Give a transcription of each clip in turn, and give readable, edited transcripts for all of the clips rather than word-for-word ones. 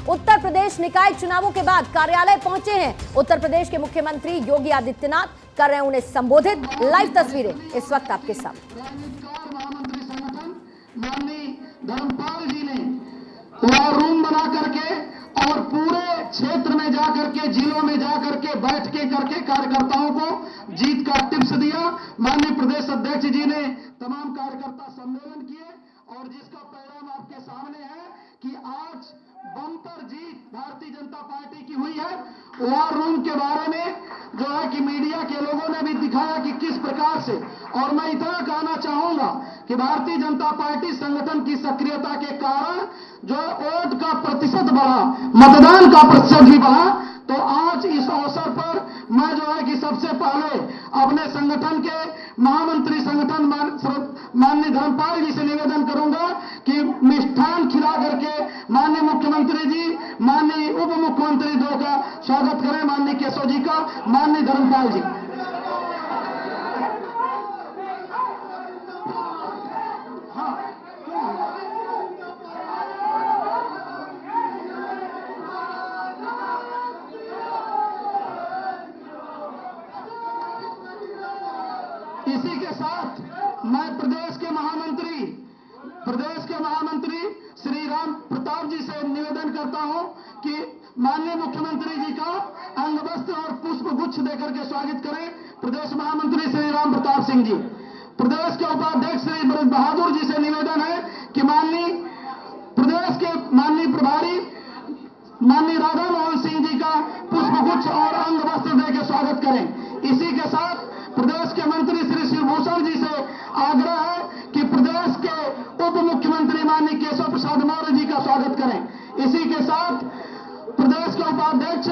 उत्तर प्रदेश निकाय चुनावों के बाद कार्यालय पहुंचे हैं उत्तर प्रदेश के मुख्यमंत्री योगी आदित्यनाथ, कर रहे हैं उन्हें संबोधित। लाइव तस्वीरें इस वक्त आपके सामने। महामंत्री संगठन माननीय धर्मपाल जी ने वॉर रूम बना करके और पूरे क्षेत्र में जाकर के, जिलों में जाकर के बैठ के करके कार्यकर्ताओं को जीत का टिप्स दिया। माननीय प्रदेश अध्यक्ष जी ने तमाम कार्यकर्ता सम्मेलन किए और जिसका परिणाम आपके सामने है कि आज बम्पर जीत भारतीय जनता पार्टी की हुई है। वॉर रूम के बारे में जो है कि मीडिया के लोगों ने भी दिखाया कि किस प्रकार से, और मैं इतना कहना चाहूंगा कि भारतीय जनता पार्टी संगठन की सक्रियता के कारण जो वोट का प्रतिशत बढ़ा, मतदान का प्रतिशत भी बढ़ा। तो आज इस अवसर पर मैं जो है कि सबसे पहले अपने संगठन के महामंत्री संगठन माननीय धर्मपाल जी से निवेदन करूंगा कि मिष्ठान खिला करके माननीय मुख्यमंत्री जी, माननीय उप मुख्यमंत्री दो का स्वागत करें, माननीय केशव जी का, माननीय धर्मपाल जी। इसी के साथ मैं प्रदेश के महामंत्री श्री राम प्रताप जी से निवेदन करता हूं कि माननीय मुख्यमंत्री जी का अंग वस्त्र और पुष्प गुच्छ देकर के स्वागत करें। प्रदेश महामंत्री श्री राम प्रताप सिंह जी। प्रदेश के उपाध्यक्ष श्री ब्रज बहादुर जी से निवेदन है कि माननीय प्रदेश के माननीय प्रभारी माननीय राधा मोहन सिंह जी का पुष्प गुच्छ और अंग वस्त्र देकर स्वागत करें। इसी के साथ प्रदेश के मंत्री श्री शिवभूषण जी से आग्रह है कि प्रदेश के उप मुख्यमंत्री माननीय केशव प्रसाद मौर्य जी का स्वागत करें। इसी के साथ प्रदेश के उपाध्यक्ष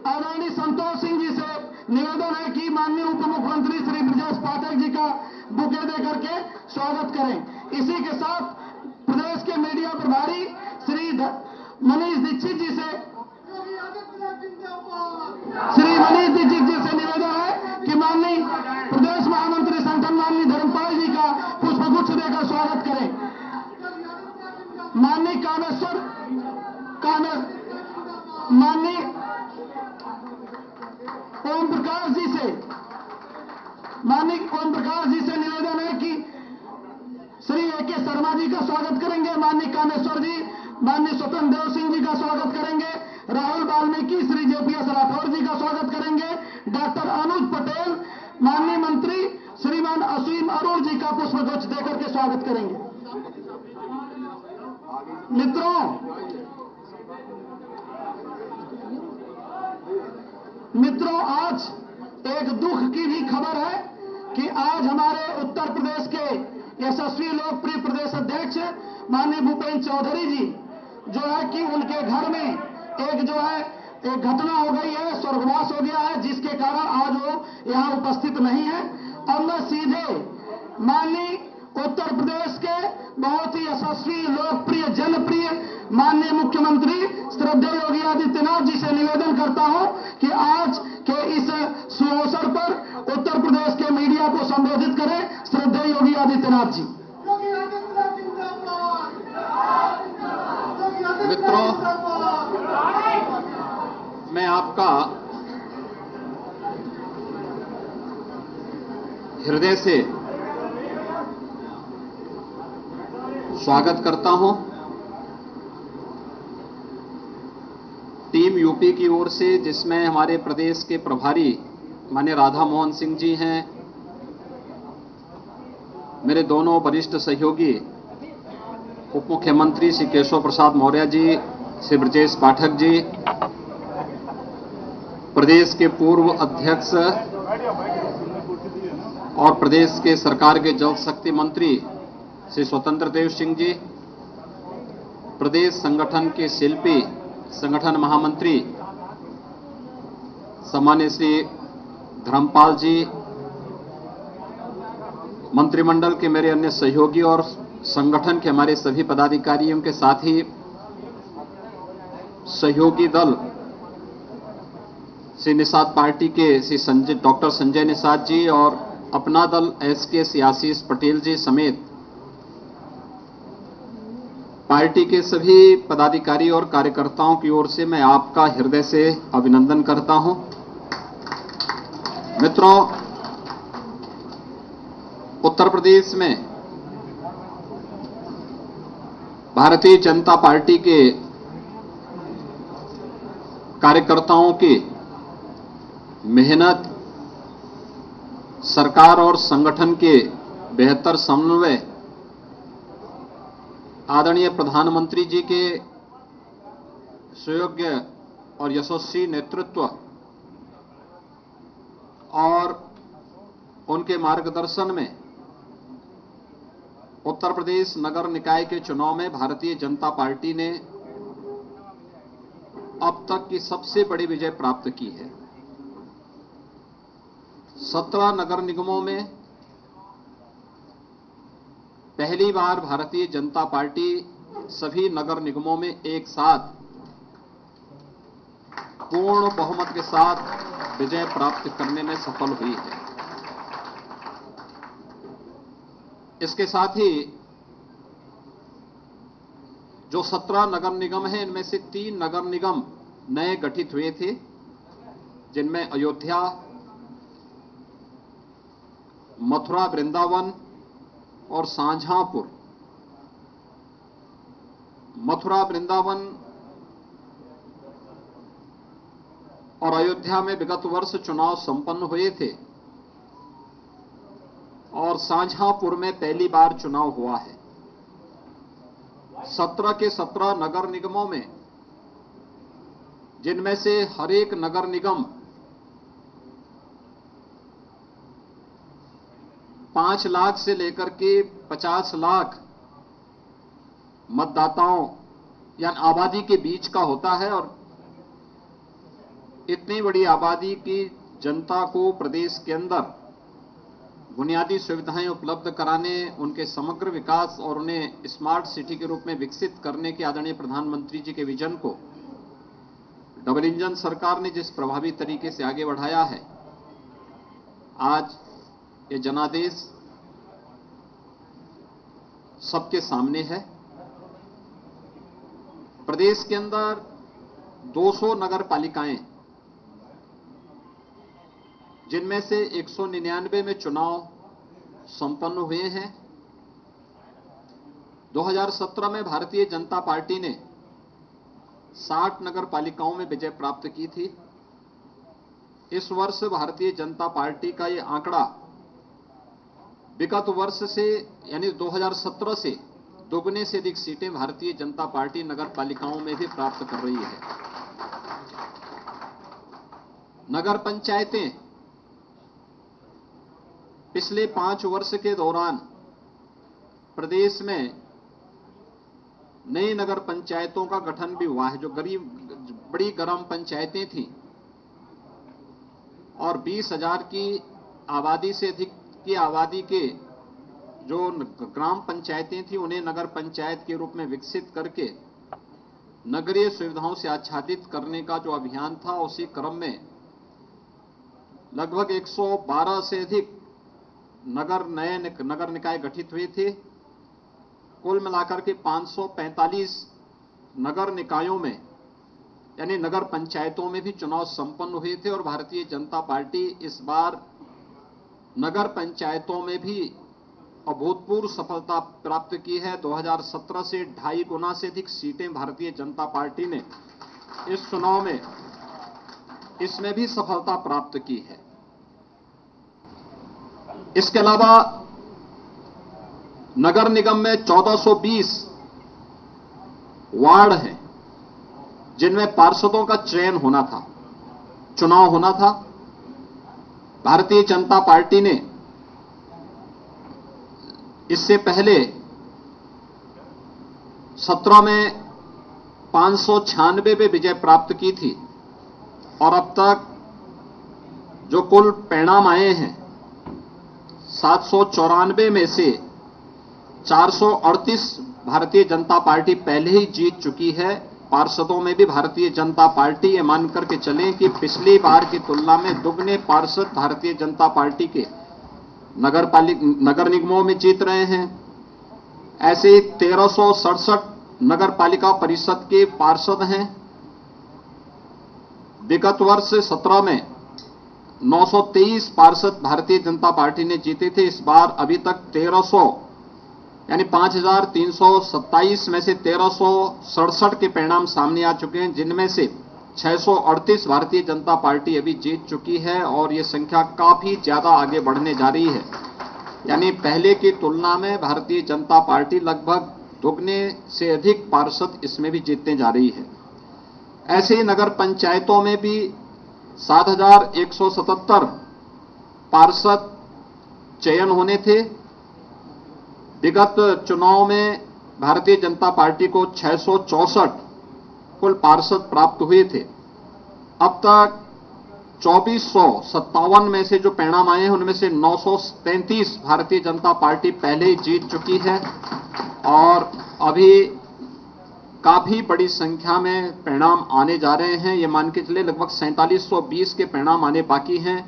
आदरणीय संतोष सिंह जी से निवेदन है कि माननीय उप मुख्यमंत्री श्री ब्रजेश पाठक जी का बुके देकर के स्वागत करें। इसी के साथ प्रदेश के मीडिया प्रभारी श्री मनीष दीक्षित जी से निवेदन है कि माननीय प्रदेश महामंत्री संगठन माननीय धर्मपाल जी का पुष्पगुच्छ देकर स्वागत करें। माननीय माननीय ओम प्रकाश जी से निवेदन है कि श्री ए.के. शर्मा जी का स्वागत करेंगे। माननीय कामेश्वर जी, माननीय स्वतंत्र देव सिंह जी का स्वागत करेंगे। राहुल वाल्मीकि, श्री जे.पी.एस. राठौर जी का स्वागत करेंगे। डॉक्टर अनुज पटेल, माननीय मंत्री श्रीमान असीम अरुण जी का पुष्पगुच्छ देकर के स्वागत करेंगे। मित्रों, आज एक दुख की भी खबर है कि आज हमारे उत्तर प्रदेश के यशस्वी लोकप्रिय प्रदेश अध्यक्ष माननीय भूपेंद्र चौधरी जी जो है कि उनके घर में एक घटना हो गई है, स्वर्गवास हो गया है, जिसके कारण आज वो यहाँ उपस्थित नहीं है। और मैं सीधे माननीय उत्तर प्रदेश के बहुत ही यशस्वी, लोकप्रिय, जनप्रिय माननीय मुख्यमंत्री श्रद्धेय योगी आदित्यनाथ जी से निवेदन करता हूं कि आज के इस सुअवसर पर उत्तर प्रदेश के मीडिया को संबोधित करें। श्रद्धेय योगी आदित्यनाथ जी। मित्रों, मैं आपका हृदय से स्वागत करता हूं। टीम यूपी की ओर से, जिसमें हमारे प्रदेश के प्रभारी माननीय राधा मोहन सिंह जी हैं, मेरे दोनों वरिष्ठ सहयोगी उप मुख्यमंत्री श्री केशव प्रसाद मौर्य जी, श्री ब्रजेश पाठक जी, प्रदेश के पूर्व अध्यक्ष और प्रदेश के सरकार के जल शक्ति मंत्री श्री स्वतंत्र देव सिंह जी, प्रदेश संगठन के शिल्पी, संगठन महामंत्री सम्मान्य श्री धर्मपाल जी, मंत्रिमंडल के मेरे अन्य सहयोगी और संगठन के हमारे सभी पदाधिकारियों के साथ ही सहयोगी दल श्री निषाद पार्टी के श्री डॉक्टर संजय निषाद जी और अपना दल एसके आशीष पटेल जी समेत पार्टी के सभी पदाधिकारी और कार्यकर्ताओं की ओर से मैं आपका हृदय से अभिनंदन करता हूं। मित्रों, उत्तर प्रदेश में भारतीय जनता पार्टी के कार्यकर्ताओं की मेहनत, सरकार और संगठन के बेहतर समन्वय, आदरणीय प्रधानमंत्री जी के सुयोग्य और यशस्वी नेतृत्व और उनके मार्गदर्शन में उत्तर प्रदेश नगर निकाय के चुनाव में भारतीय जनता पार्टी ने अब तक की सबसे बड़ी विजय प्राप्त की है। 17 नगर निगमों में पहली बार भारतीय जनता पार्टी सभी नगर निगमों में एक साथ पूर्ण बहुमत के साथ विजय प्राप्त करने में सफल हुई है। इसके साथ ही जो 17 नगर निगम हैं, इनमें से 3 नगर निगम नए गठित हुए थे, जिनमें अयोध्या, मथुरा वृंदावन और शाहजहांपुर। मथुरा वृंदावन और अयोध्या में विगत वर्ष चुनाव संपन्न हुए थे और शाहजहांपुर में पहली बार चुनाव हुआ है। 17 के 17 नगर निगमों में, जिनमें से हर एक नगर निगम 5 लाख से लेकर के 50 लाख मतदाताओं या आबादी के बीच का होता है और इतनी बड़ी आबादी की जनता को प्रदेश के अंदर बुनियादी सुविधाएं उपलब्ध कराने, उनके समग्र विकास और उन्हें स्मार्ट सिटी के रूप में विकसित करने के आदरणीय प्रधानमंत्री जी के विजन को डबल इंजन सरकार ने जिस प्रभावी तरीके से आगे बढ़ाया है, आज ये जनादेश सबके सामने है। प्रदेश के अंदर 200 नगर पालिकाएं, जिनमें से 199 में चुनाव संपन्न हुए हैं। 2017 में भारतीय जनता पार्टी ने 60 नगर पालिकाओं में विजय प्राप्त की थी। इस वर्ष भारतीय जनता पार्टी का ये आंकड़ा विगत वर्ष से यानी 2017 से दोगुने से अधिक सीटें भारतीय जनता पार्टी नगर पालिकाओं में भी प्राप्त कर रही है। नगर पंचायतें पिछले 5 वर्ष के दौरान प्रदेश में नई नगर पंचायतों का गठन भी हुआ है। जो बड़ी ग्राम पंचायतें थीं और 20,000 की आबादी से अधिक की आबादी के जो ग्राम पंचायतें थीं, उन्हें नगर पंचायत के रूप में विकसित करके नगरीय सुविधाओं से आच्छादित करने का जो अभियान था, उसी क्रम में लगभग 112 से अधिक नए नगर निकाय गठित हुए थे। कुल मिलाकर के 545 नगर निकायों में यानी नगर पंचायतों में भी चुनाव संपन्न हुए थे और भारतीय जनता पार्टी इस बार नगर पंचायतों में भी अभूतपूर्व सफलता प्राप्त की है। 2017 से 2.5 गुना से अधिक सीटें भारतीय जनता पार्टी ने इस चुनाव में इसमें भी सफलता प्राप्त की है। इसके अलावा नगर निगम में 1420 वार्ड हैं, जिनमें पार्षदों का चयन होना था, चुनाव होना था। भारतीय जनता पार्टी ने इससे पहले 17 में 596 पे विजय प्राप्त की थी और अब तक जो कुल परिणाम आए हैं 794 में से 438 भारतीय जनता पार्टी पहले ही जीत चुकी है। पार्षदों में भी भारतीय जनता पार्टी ये मान करके चलें कि पिछली बार की तुलना में दुगने पार्षद भारतीय जनता पार्टी के नगर निगमों में जीत रहे हैं। ऐसे ही 1367 नगर पालिका परिषद के पार्षद हैं। विगत वर्ष 17 में 923 पार्षद भारतीय जनता पार्टी ने जीते थे। इस बार अभी तक 1300 यानी 5327 में से 1367 के परिणाम सामने आ चुके हैं, जिनमें से 638 भारतीय जनता पार्टी अभी जीत चुकी है और ये संख्या काफी ज्यादा आगे बढ़ने जा रही है। यानी पहले की तुलना में भारतीय जनता पार्टी लगभग दुगने से अधिक पार्षद इसमें भी जीतने जा रही है। ऐसे ही नगर पंचायतों में भी 7177 पार्षद चयन होने थे। विगत चुनाव में भारतीय जनता पार्टी को 664 कुल पार्षद प्राप्त हुए थे। अब तक 2457 में से जो परिणाम आए हैं उनमें से 933 भारतीय जनता पार्टी पहले ही जीत चुकी है और अभी काफी बड़ी संख्या में परिणाम आने जा रहे हैं। ये मान के चले लगभग 4720 के परिणाम आने बाकी हैं।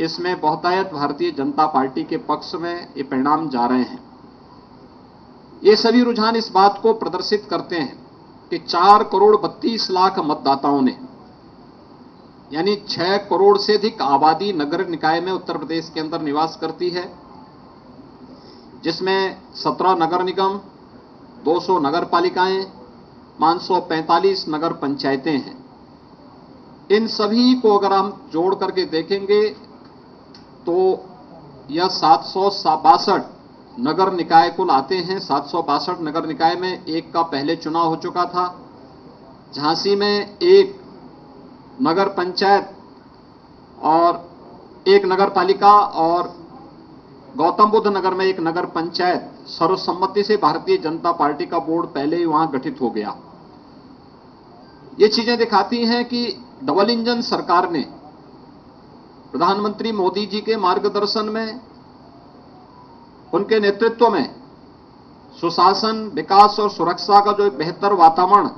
इसमें बहुतायत भारतीय जनता पार्टी के पक्ष में ये परिणाम जा रहे हैं। ये सभी रुझान इस बात को प्रदर्शित करते हैं कि 4 करोड़ 32 लाख मतदाताओं ने यानी 6 करोड़ से अधिक आबादी नगर निकाय में उत्तर प्रदेश के अंदर निवास करती है, जिसमें 17 नगर निगम, 200 नगर पालिकाएं, 545 नगर पंचायतें हैं। इन सभी को अगर हम जोड़ करके देखेंगे तो यह 762 नगर निकाय कुल आते हैं। 762 नगर निकाय में एक का पहले चुनाव हो चुका था। झांसी में एक नगर पंचायत और एक नगर पालिका और गौतम बुद्ध नगर में एक नगर पंचायत सर्वसम्मति से भारतीय जनता पार्टी का बोर्ड पहले ही वहां गठित हो गया। ये चीजें दिखाती हैं कि डबल इंजन सरकार ने प्रधानमंत्री मोदी जी के मार्गदर्शन में, उनके नेतृत्व में सुशासन, विकास और सुरक्षा का जो एक बेहतर वातावरण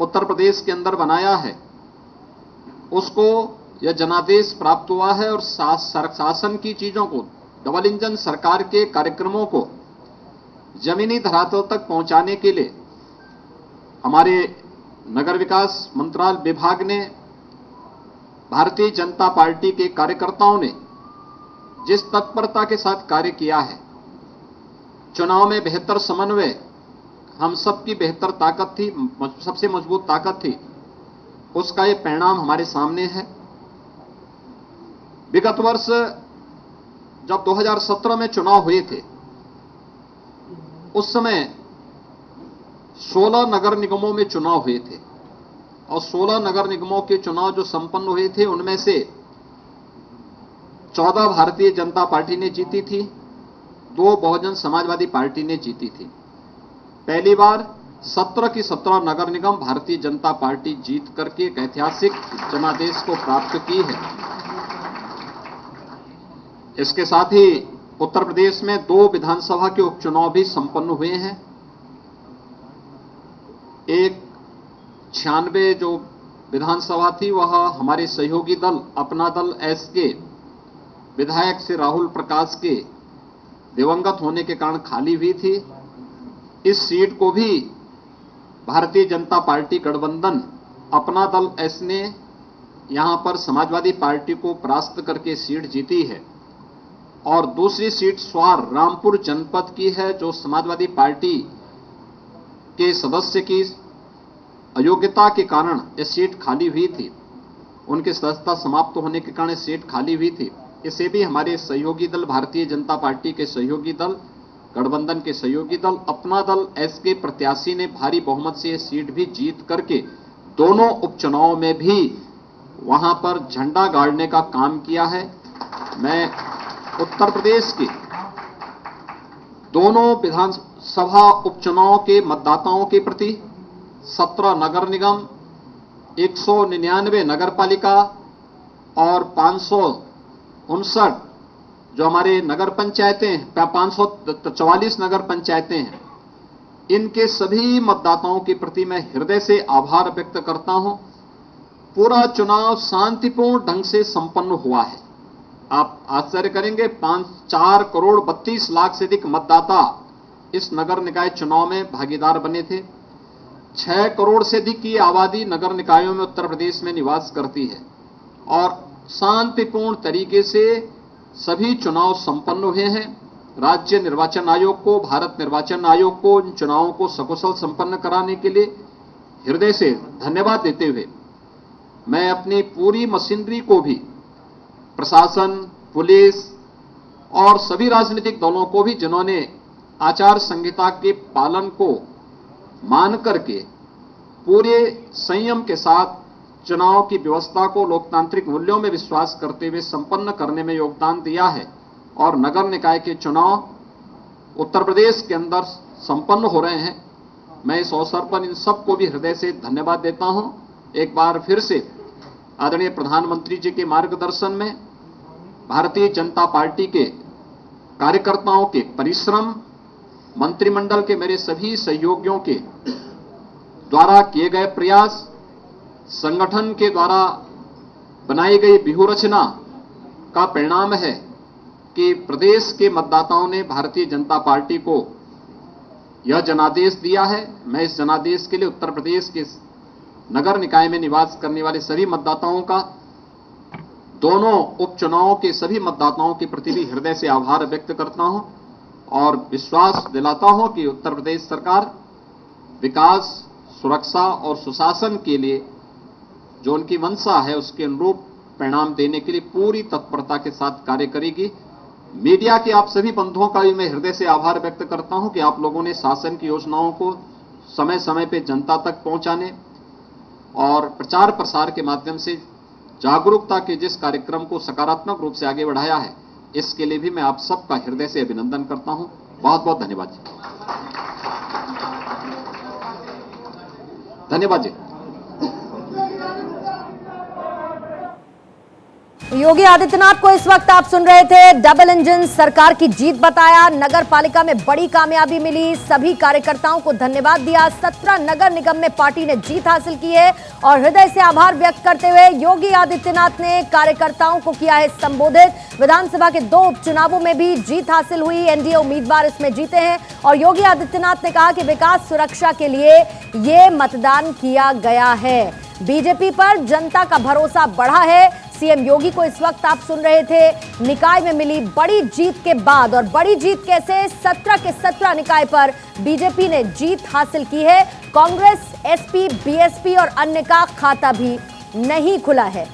उत्तर प्रदेश के अंदर बनाया है, उसको यह जनादेश प्राप्त हुआ है और शासन की चीजों को, डबल इंजन सरकार के कार्यक्रमों को जमीनी धरातल तक पहुंचाने के लिए हमारे नगर विकास मंत्रालय विभाग ने, भारतीय जनता पार्टी के कार्यकर्ताओं ने जिस तत्परता के साथ कार्य किया है, चुनाव में बेहतर समन्वय हम सबकी बेहतर ताकत थी, सबसे मजबूत ताकत थी, उसका ये परिणाम हमारे सामने है। विगत वर्ष जब 2017 में चुनाव हुए थे, उस समय 16 नगर निगमों में चुनाव हुए थे और 16 नगर निगमों के चुनाव जो संपन्न हुए थे उनमें से 14 भारतीय जनता पार्टी ने जीती थी, 2 बहुजन समाजवादी पार्टी ने जीती थी। पहली बार 17 की 17 नगर निगम भारतीय जनता पार्टी जीत करके एक ऐतिहासिक जनादेश को प्राप्त की है। इसके साथ ही उत्तर प्रदेश में 2 विधानसभा के उपचुनाव भी संपन्न हुए हैं। एक 96 जो विधानसभा थी वह हमारे सहयोगी दल अपना दल एस के विधायक श्री राहुल प्रकाश के दिवंगत होने के कारण खाली हुई थी। इस सीट को भी भारतीय जनता पार्टी गठबंधन अपना दल एस ने यहां पर समाजवादी पार्टी को परास्त करके सीट जीती है और दूसरी सीट स्वार रामपुर जनपद की है, जो समाजवादी पार्टी के सदस्य की अयोग्यता के कारण यह सीट खाली हुई थी। उनकी सदस्यता समाप्त होने के कारण सीट खाली हुई थी। इसे भी हमारे सहयोगी दल, भारतीय जनता पार्टी के सहयोगी दल, गठबंधन के सहयोगी दल अपना दल एस के प्रत्याशी ने भारी बहुमत से यह सीट भी जीत करके दोनों उपचुनाव में भी वहां पर झंडा गाड़ने का काम किया है। मैं उत्तर प्रदेश के दोनों विधानसभा उपचुनाव के मतदाताओं के प्रति 17 नगर निगम, 199 नगर पालिका और 559 जो हमारे नगर पंचायतें हैं, 544 नगर पंचायतें हैं, इनके सभी मतदाताओं के प्रति मैं हृदय से आभार व्यक्त करता हूं। पूरा चुनाव शांतिपूर्ण ढंग से संपन्न हुआ है। आप आश्चर्य करेंगे, 4 करोड़ 32 लाख से अधिक मतदाता इस नगर निकाय चुनाव में भागीदार बने थे। 6 करोड़ से अधिक की आबादी नगर निकायों में उत्तर प्रदेश में निवास करती है और शांतिपूर्ण तरीके से सभी चुनाव संपन्न हुए हैं। राज्य निर्वाचन आयोग को, भारत निर्वाचन आयोग को इन चुनावों को सकुशल संपन्न कराने के लिए हृदय से धन्यवाद देते हुए मैं अपनी पूरी मशीनरी को भी, प्रशासन, पुलिस और सभी राजनीतिक दलों को भी जिन्होंने आचार संहिता के पालन को मान करके पूरे संयम के साथ चुनाव की व्यवस्था को लोकतांत्रिक मूल्यों में विश्वास करते हुए संपन्न करने में योगदान दिया है और नगर निकाय के चुनाव उत्तर प्रदेश के अंदर संपन्न हो रहे हैं। मैं इस अवसर पर इन सबको भी हृदय से धन्यवाद देता हूं। एक बार फिर से आदरणीय प्रधानमंत्री जी के मार्गदर्शन में भारतीय जनता पार्टी के कार्यकर्ताओं के परिश्रम, मंत्रिमंडल के मेरे सभी सहयोगियों के द्वारा किए गए प्रयास, संगठन के द्वारा बनाई गई व्यूहरचना का परिणाम है कि प्रदेश के मतदाताओं ने भारतीय जनता पार्टी को यह जनादेश दिया है। मैं इस जनादेश के लिए उत्तर प्रदेश के नगर निकाय में निवास करने वाले सभी मतदाताओं का, दोनों उपचुनावों के सभी मतदाताओं के प्रति भी हृदय से आभार व्यक्त करता हूं और विश्वास दिलाता हूं कि उत्तर प्रदेश सरकार विकास, सुरक्षा और सुशासन के लिए जो उनकी मंशा है उसके अनुरूप परिणाम देने के लिए पूरी तत्परता के साथ कार्य करेगी। मीडिया के आप सभी बंधुओं का भी मैं हृदय से आभार व्यक्त करता हूं कि आप लोगों ने शासन की योजनाओं को समय समय पर जनता तक पहुंचाने और प्रचार प्रसार के माध्यम से जागरूकता के जिस कार्यक्रम को सकारात्मक रूप से आगे बढ़ाया है, इसके लिए भी मैं आप सबका हृदय से अभिनंदन करता हूं। बहुत बहुत धन्यवाद जी। धन्यवाद जी। योगी आदित्यनाथ को इस वक्त आप सुन रहे थे। डबल इंजन सरकार की जीत बताया, नगर पालिका में बड़ी कामयाबी मिली, सभी कार्यकर्ताओं को धन्यवाद दिया। 17 नगर निगम में पार्टी ने जीत हासिल की है और हृदय से आभार व्यक्त करते हुए योगी आदित्यनाथ ने कार्यकर्ताओं को किया है संबोधित। विधानसभा के 2 उपचुनावों में भी जीत हासिल हुई, एनडीए उम्मीदवार इसमें जीते हैं और योगी आदित्यनाथ ने कहा कि विकास सुरक्षा के लिए ये मतदान किया गया है। बीजेपी पर जनता का भरोसा बढ़ा है। सीएम योगी को इस वक्त आप सुन रहे थे। निकाय में मिली बड़ी जीत के बाद, और बड़ी जीत कैसे, 17 के 17 निकाय पर बीजेपी ने जीत हासिल की है। कांग्रेस, एसपी, बीएसपी और अन्य का खाता भी नहीं खुला है।